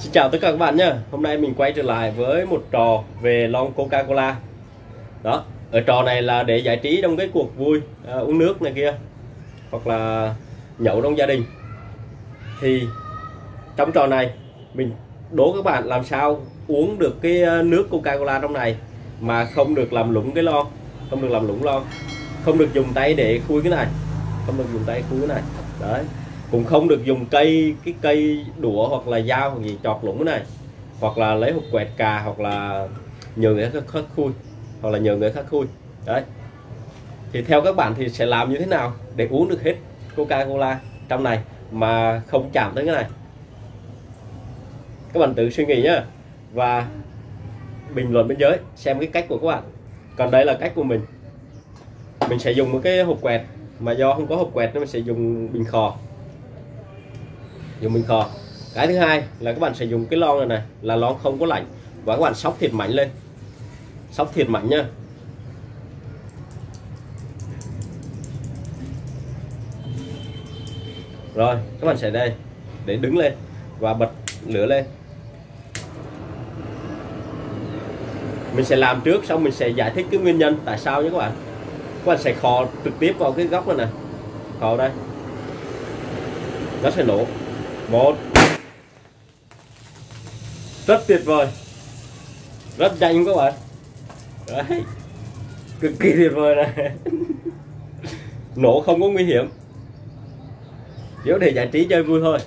Xin chào tất cả các bạn nhé. Hôm nay mình quay trở lại với một trò về lon Coca-Cola. Đó, ở trò này là để giải trí trong cái cuộc vui uống nước này kia, hoặc là nhậu trong gia đình. Thì trong trò này mình đố các bạn làm sao uống được cái nước Coca-Cola trong này mà không được làm lũng cái lon, không được làm lũng lon, không được dùng tay để khui cái này, không được dùng tay khui cái này. Đấy, cũng không được dùng cái cây đũa hoặc là dao hoặc gì chọt lũng cái này, hoặc là lấy hộp quẹt cà, hoặc là nhờ người khác khui, hoặc là nhờ người khác khui. Đấy, thì theo các bạn thì sẽ làm như thế nào để uống được hết Coca-Cola trong này mà không chạm tới cái này? Các bạn tự suy nghĩ nhá, và bình luận bên dưới xem cái cách của các bạn. Còn đây là cách của mình. Mình sẽ dùng một cái hộp quẹt, mà do không có hộp quẹt nên mình sẽ dùng bình khò. Dùng bình khò. Cái thứ hai là các bạn sẽ dùng cái lon này này, là lon không có lạnh, và các bạn xóc thiệt mạnh lên, xóc thiệt mạnh nha. Rồi các bạn sẽ đây để đứng lên và bật lửa lên. Mình sẽ làm trước, xong mình sẽ giải thích cái nguyên nhân tại sao nhé các bạn. Các bạn sẽ khò trực tiếp vào cái góc này nè, khò đây, nó sẽ nổ. Một, rất tuyệt vời, rất nhanh các bạn. Đấy, cực kỳ tuyệt vời này. Nổ không có nguy hiểm, chỉ để giải trí chơi vui thôi.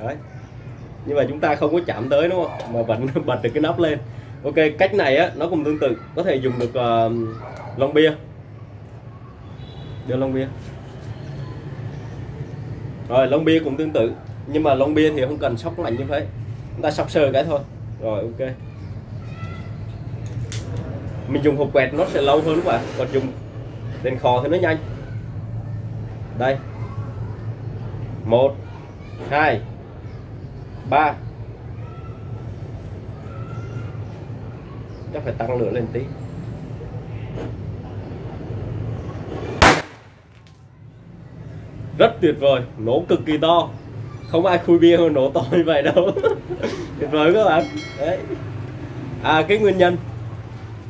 Đấy, nhưng mà chúng ta không có chạm tới đúng không, mà vẫn bật được cái nắp lên. Ok, cách này á nó cũng tương tự, có thể dùng được lon bia, đưa lon bia. Rồi lon bia cũng tương tự, nhưng mà lon bia thì không cần xóc mạnh như thế, chúng ta xóc sơ cái thôi. Rồi ok, mình dùng hộp quẹt nó sẽ lâu hơn các bạn, còn dùng đèn khò thì nó nhanh. Đây, 1, 2, 3. Chắc phải tăng lửa lên tí. Rất tuyệt vời, nổ cực kỳ to. Không ai khui bia mà nổ to như vậy đâu. Tuyệt vời các bạn. Đấy. Cái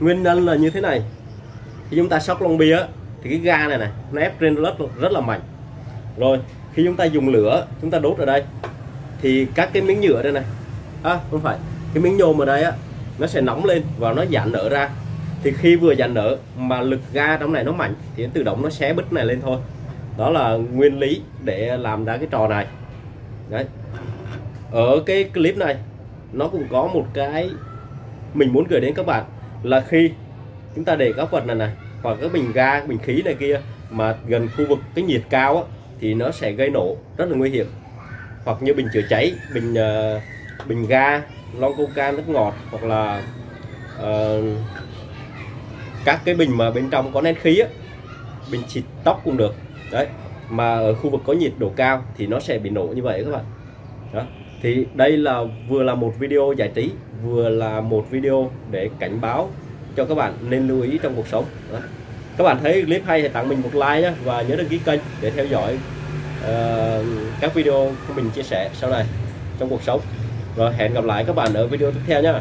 nguyên nhân là như thế này. Khi chúng ta xóc lon bia thì cái ga này này nó ép trên rất là mạnh. Rồi khi chúng ta dùng lửa, chúng ta đốt ở đây thì các cái miếng nhựa đây này, không phải, cái miếng nhôm ở đây á, nó sẽ nóng lên và nó giãn nở ra. Thì khi vừa giãn nở mà lực ga trong này nó mạnh thì tự động nó xé bít này lên thôi. Đó là nguyên lý để làm ra cái trò này. Đấy, ở cái clip này nó cũng có một cái mình muốn gửi đến các bạn, là khi chúng ta để các vật này này, hoặc các bình ga, bình khí này kia mà gần khu vực cái nhiệt cao á, thì nó sẽ gây nổ rất là nguy hiểm. Hoặc như bình chữa cháy, bình ga, lon coca nước ngọt, hoặc là các cái bình mà bên trong có nén khí á, bình xịt tóc cũng được. Đấy, mà ở khu vực có nhiệt độ cao thì nó sẽ bị nổ như vậy các bạn. Đó, thì đây là vừa là một video giải trí, vừa là một video để cảnh báo cho các bạn nên lưu ý trong cuộc sống. Đó, các bạn thấy clip hay thì tặng mình một like nhé, và nhớ đăng ký kênh để theo dõi các video của mình chia sẻ sau này trong cuộc sống. Rồi hẹn gặp lại các bạn ở video tiếp theo nhé.